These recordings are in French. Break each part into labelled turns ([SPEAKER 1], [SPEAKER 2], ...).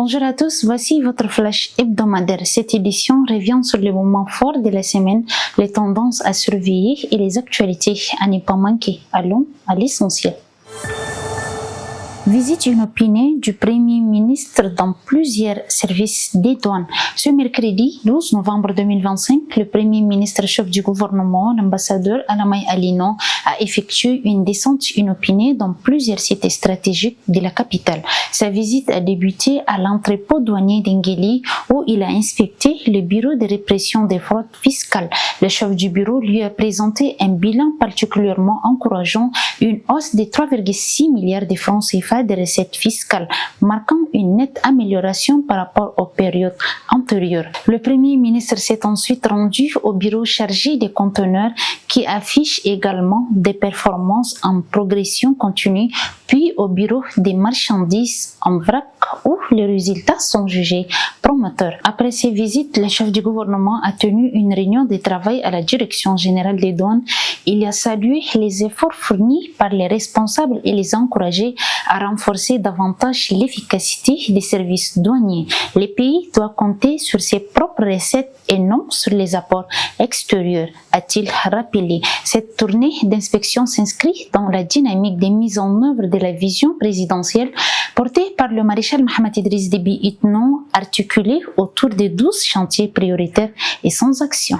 [SPEAKER 1] Bonjour à tous, voici votre flash hebdomadaire. Cette édition revient sur les moments forts de la semaine, les tendances à surveiller et les actualités à ne pas manquer. Allons à l'essentiel. Visite inopinée du Premier ministre dans plusieurs services des douanes. Ce mercredi 12 novembre 2025, le Premier ministre chef du gouvernement, l'ambassadeur Alamay Alino, a effectué une descente inopinée dans plusieurs sites stratégiques de la capitale. Sa visite a débuté à l'entrepôt douanier d'Engeli où il a inspecté le bureau de répression des fraudes fiscales. Le chef du bureau lui a présenté un bilan particulièrement encourageant, une hausse de 3,6 milliards de francs CFA de recettes fiscales, marquant une nette amélioration par rapport aux périodes antérieures. Le Premier ministre s'est ensuite rendu au bureau chargé des conteneurs qui affiche également des performances en progression continue, puis au bureau des marchandises en vrac où les résultats sont jugés promoteurs. Après ces visites, le chef du gouvernement a tenu une réunion de travail à la Direction générale des douanes. Il a salué les efforts fournis par les responsables et les encouragé à renforcer davantage l'efficacité des services douaniers. Le pays doit compter sur ses propres recettes et non sur les apports extérieurs, a-t-il rappelé. Cette tournée d'inspection s'inscrit dans la dynamique des mises en œuvre de la vision présidentielle portée par le maréchal Mohamed Idriss Déby Itno, articulée autour de 12 chantiers prioritaires et sans action.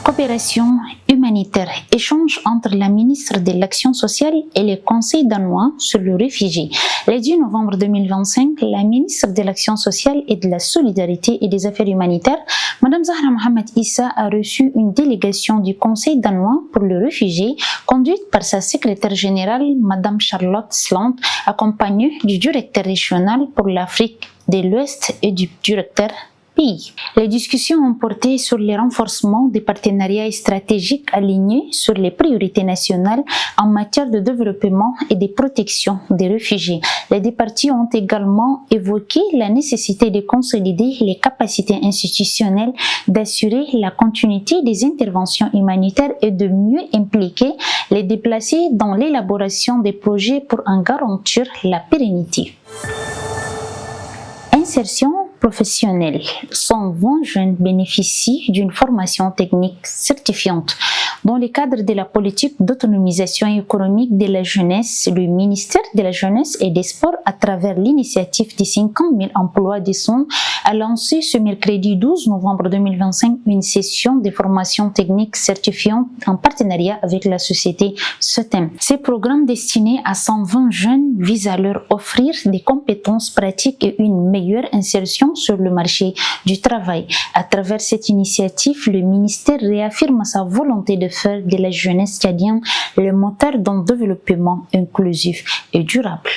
[SPEAKER 1] Coopération humanitaire, échange entre la ministre de l'Action sociale et le Conseil danois sur le réfugié. Le 10 novembre 2025, la ministre de l'Action sociale et de la solidarité et des affaires humanitaires, Mme Zahra Mohamed Issa, a reçu une délégation du Conseil danois pour le réfugié, conduite par sa secrétaire générale, Mme Charlotte Slant, accompagnée du directeur régional pour l'Afrique de l'Ouest et du directeur pays. Les discussions ont porté sur le renforcement des partenariats stratégiques alignés sur les priorités nationales en matière de développement et de protection des réfugiés. Les deux parties ont également évoqué la nécessité de consolider les capacités institutionnelles, d'assurer la continuité des interventions humanitaires et de mieux impliquer les déplacés dans l'élaboration des projets pour en garantir la pérennité. Insertion professionnelle. 120 jeunes bénéficient d'une formation technique certifiante. Dans le cadre de la politique d'autonomisation économique de la jeunesse, le ministère de la Jeunesse et des Sports, à travers l'initiative des 50 000 emplois décents, a lancé ce mercredi 12 novembre 2025 une session de formation technique certifiante en partenariat avec la société SOTEM. Ces programmes destinés à 120 jeunes visent à leur offrir des compétences pratiques et une meilleure insertion sur le marché du travail. À travers cette initiative, le ministère réaffirme sa volonté de faire de la jeunesse tchadienne le moteur d'un développement inclusif et durable.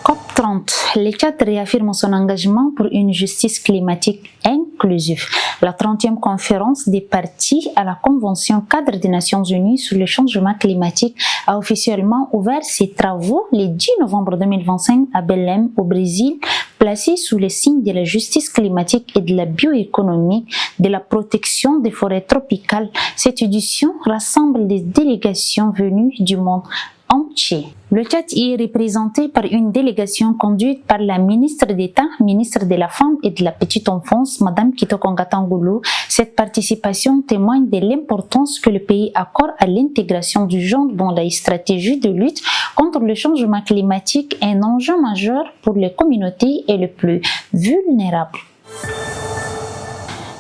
[SPEAKER 1] COP30. Le Tchad réaffirme son engagement pour une justice climatique inclusive. La 30e conférence des parties à la Convention cadre des Nations Unies sur le changement climatique a officiellement ouvert ses travaux le 10 novembre 2025 à Belém, au Brésil, placée sous le signe de la justice climatique et de la bioéconomie, de la protection des forêts tropicales. Cette édition rassemble des délégations venues du monde entier. Le Tchad y est représenté par une délégation conduite par la ministre d'État, ministre de la Femme et de la Petite Enfance, Mme Kitoko Ngata Ngolo. Cette participation témoigne de l'importance que le pays accorde à l'intégration du genre dans la stratégie de lutte contre le changement climatique, un enjeu majeur pour les communautés et les plus vulnérables.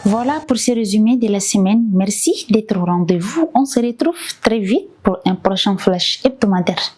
[SPEAKER 1] Voilà pour ce résumé de la semaine. Merci d'être au rendez-vous. On se retrouve très vite pour un prochain flash hebdomadaire.